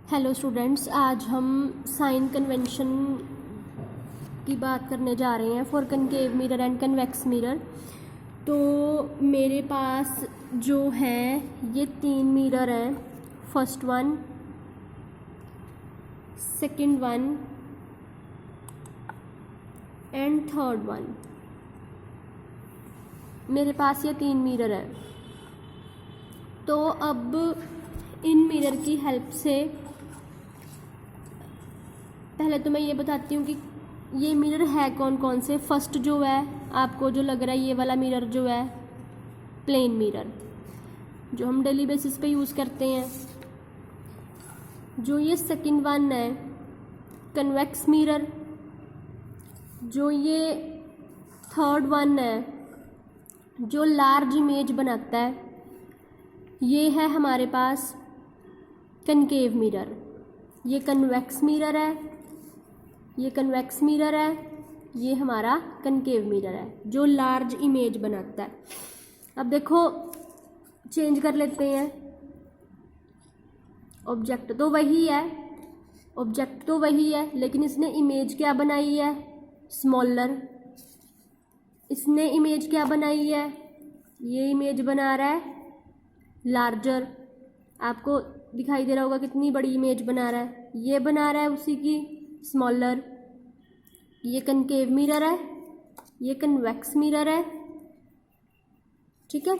Hello students, आज हम sign convention की बात करने जा रहे हैं for concave mirror and convex mirror. तो मेरे पास जो है ये 3 मिरर हैं, first one, second one and third one. मेरे पास ये 3 मिरर हैं। तो अब इन मिरर की हेल्प से पहले तो मैं ये बताती हूँ कि ये मिरर है कौन कौन से। फर्स्ट जो है आपको जो लग रहा है ये वाला मिरर जो है प्लेन मिरर, जो हम डेली बेसिस पे यूज़ करते हैं। जो ये सेकंड वन है कन्वेक्स मिरर। जो ये थर्ड वन है जो लार्ज इमेज बनाता है, ये है हमारे पास कनकेव मिरर। ये कन्वेक्स मिरर है, ये कन्वेक्स मिरर है, ये हमारा कनकेव मिरर है जो लार्ज इमेज बनाता है। अब देखो चेंज कर लेते हैं। ऑब्जेक्ट तो वही है, ऑब्जेक्ट तो वही है, लेकिन इसने इमेज क्या बनाई है, स्मॉलर। इसने इमेज क्या बनाई है, ये इमेज बना रहा है लार्जर। आपको दिखाई दे रहा होगा कितनी बड़ी इमेज बना रहा है, ये बना रहा है उसी की स्मॉलर। ये कनकेव मिरर है, ये कन्वेक्स मिरर है, ठीक है।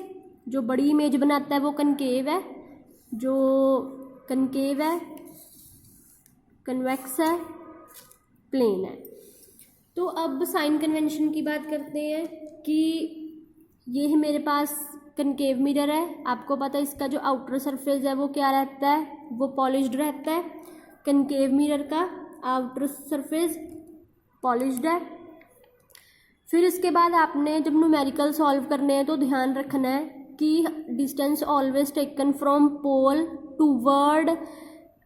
जो बड़ी इमेज बनाता है वो कनकेव है, जो कनकेव है, कन्वेक्स है, प्लेन है। तो अब साइन कन्वेंशन की बात करते हैं कि ये है मेरे पास कनकेव मिरर है। आपको पता है इसका जो आउटर सरफेस है वो क्या रहता है, वो पॉलिश्ड रहता है। कनकेव मिरर का आउटर सरफेस पॉलिश्ड है। फिर इसके बाद आपने जब न्यूमेरिकल सॉल्व करने हैं तो ध्यान रखना है कि distance always taken from pole toward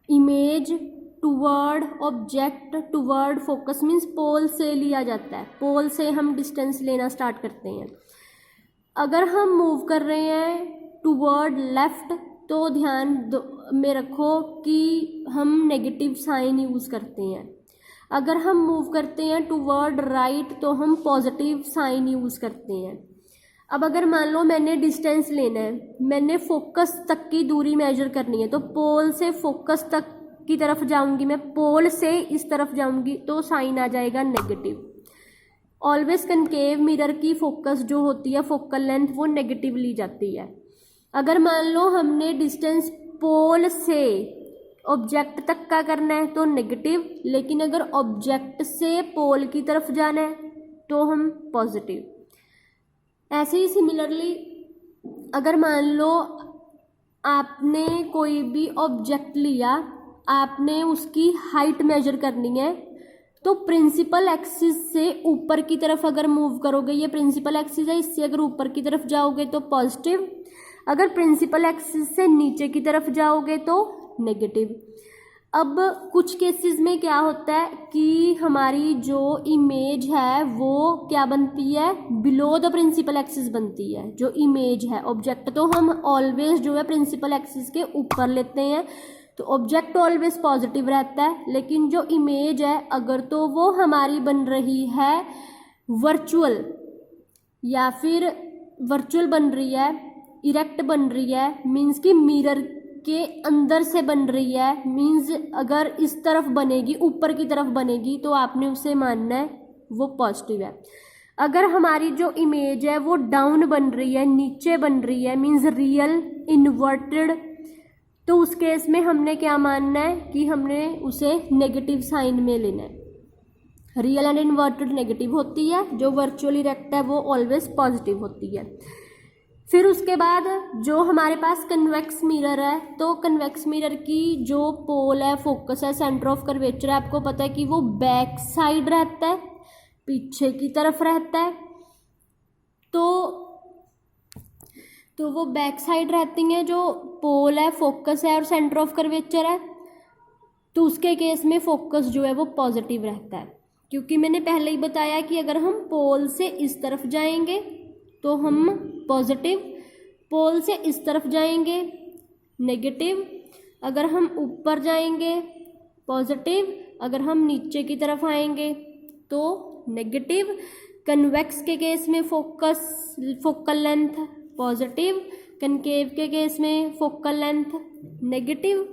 image toward object toward focus, means pole से लिया जाता है। पोल से हम डिस्टेंस लेना स्टार्ट करते हैं। अगर हम मूव कर रहे हैं टूवर्ड लेफ्ट तो ध्यान में रखो कि हम नेगेटिव साइन यूज़ करते हैं। अगर हम मूव करते हैं टूवर्ड राइट तो हम पॉजिटिव साइन यूज़ करते हैं। अब अगर मान लो मैंने डिस्टेंस लेना है, मैंने फोकस तक की दूरी मेजर करनी है, तो पोल से फोकस तक की तरफ जाऊंगी मैं, पोल से इस तरफ जाऊंगी तो साइन आ जाएगा नेगेटिव। ऑलवेज कनकेव मिरर की फोकस जो होती है, फोकल लेंथ, वो नेगेटिव ली जाती है। अगर मान लो हमने डिस्टेंस पोल से ऑब्जेक्ट तक का करना है तो नेगेटिव, लेकिन अगर ऑब्जेक्ट से पोल की तरफ जाना है तो हम पॉजिटिव। ऐसे ही सिमिलरली अगर मान लो आपने कोई भी ऑब्जेक्ट लिया, आपने उसकी हाइट मेजर करनी है, तो प्रिंसिपल एक्सिस से ऊपर की तरफ अगर मूव करोगे, ये प्रिंसिपल एक्सिस है, इससे अगर ऊपर की तरफ जाओगे तो पॉजिटिव, अगर प्रिंसिपल एक्सिस से नीचे की तरफ जाओगे तो नेगेटिव। अब कुछ केसेस में क्या होता है कि हमारी जो इमेज है वो क्या बनती है, बिलो द प्रिंसिपल एक्सिस बनती है। जो इमेज है, ऑब्जेक्ट तो हम ऑलवेज जो है प्रिंसिपल एक्सिस के ऊपर लेते हैं, तो ऑब्जेक्ट ऑलवेज पॉजिटिव रहता है। लेकिन जो इमेज है अगर तो वो हमारी बन रही है वर्चुअल, या फिर वर्चुअल बन रही है, इरेक्ट बन रही है, मीन्स कि मिरर के अंदर से बन रही है, मीन्स अगर इस तरफ बनेगी, ऊपर की तरफ बनेगी, तो आपने उसे मानना है वो पॉजिटिव है। अगर हमारी जो इमेज है वो डाउन बन रही है, नीचे बन रही है, मीन्स रियल इन्वर्टेड, तो उस केस में हमने क्या मानना है कि हमने उसे नेगेटिव साइन में लेना है। रियल एंड इन्वर्टेड नेगेटिव होती है, जो वर्चुअल इरेक्ट है वो ऑलवेज पॉजिटिव होती है। फिर उसके बाद जो हमारे पास कन्वेक्स मिरर है, तो कन्वेक्स मिरर की जो पोल है, फोकस है, सेंटर ऑफ कर्वेचर है, आपको पता है कि वो बैक साइड रहता है, पीछे की तरफ रहता है। तो वो बैक साइड रहती हैं जो पोल है, फोकस है और सेंटर ऑफ कर्वेचर है। तो उसके केस में फोकस जो है वो पॉजिटिव रहता है, क्योंकि मैंने पहले ही बताया कि अगर हम पोल से इस तरफ जाएंगे तो हम पॉजिटिव, पोल से इस तरफ जाएंगे नेगेटिव, अगर हम ऊपर जाएंगे पॉजिटिव, अगर हम नीचे की तरफ आएंगे तो नेगेटिव। कन्वेक्स के केस में फोकल लेंथ पॉजिटिव, कनकेव के केस में फोकल लेंथ नेगेटिव।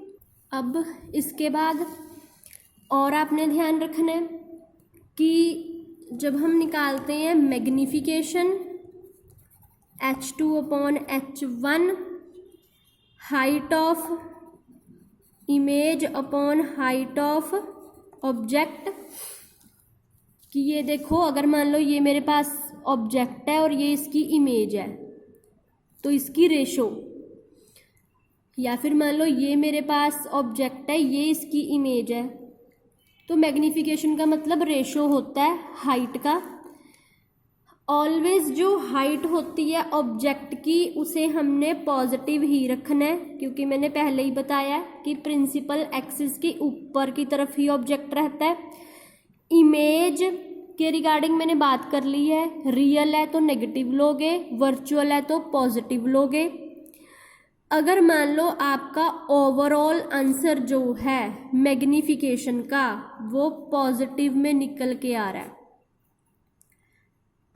अब इसके बाद और आपने ध्यान रखना है कि जब हम निकालते हैं magnification H2/H1, height of image upon height of object, कि ये देखो अगर मान लो ये मेरे पास ऑब्जेक्ट है और ये इसकी इमेज है तो इसकी रेशो, या फिर मान लो ये मेरे पास ऑब्जेक्ट है ये इसकी इमेज है, तो मैग्नीफिकेशन का मतलब रेशो होता है हाइट का। ऑलवेज जो हाइट होती है ऑब्जेक्ट की उसे हमने पॉजिटिव ही रखना है, क्योंकि मैंने पहले ही बताया कि प्रिंसिपल एक्सिस के ऊपर की तरफ ही ऑब्जेक्ट रहता है। इमेज के रिगार्डिंग मैंने बात कर ली है, रियल है तो नेगेटिव लोगे, वर्चुअल है तो पॉजिटिव लोगे। अगर मान लो आपका ओवरऑल आंसर जो है मैग्नीफिकेशन का वो पॉजिटिव में निकल के आ रहा है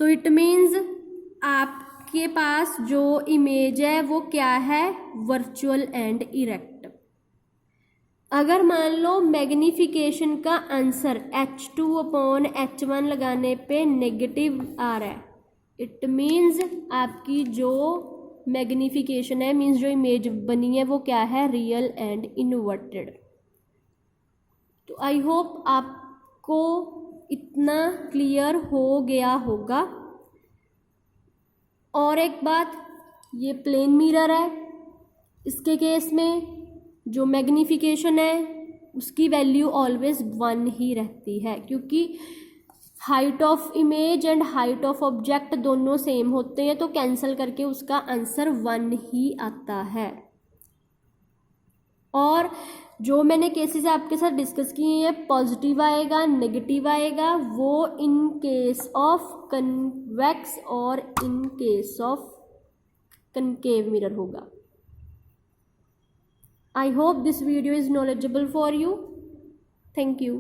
तो इट मीन्स आपके पास जो इमेज है वो क्या है, वर्चुअल एंड इरेक्ट। अगर मान लो मैग्नीफिकेशन का आंसर H2/H1 लगाने पे नेगेटिव आ रहा है, इट मीन्स आपकी जो मैग्नीफिकेशन है मीन्स जो इमेज बनी है वो क्या है, रियल एंड इन्वर्टेड। तो आई होप आपको इतना क्लियर हो गया होगा। और एक बात, ये प्लेन मिरर है, इसके केस में जो मैग्नीफिकेशन है उसकी वैल्यू ऑलवेज 1 ही रहती है, क्योंकि height of image and height of object दोनों सेम होते हैं, तो कैंसिल करके उसका आंसर 1 ही आता है। और जो मैंने केसेस आपके साथ डिस्कस किए हैं, पॉजिटिव आएगा नेगेटिव आएगा, वो इन केस ऑफ कन्वेक्स और in case of concave mirror होगा। I hope this video is knowledgeable for you. Thank you.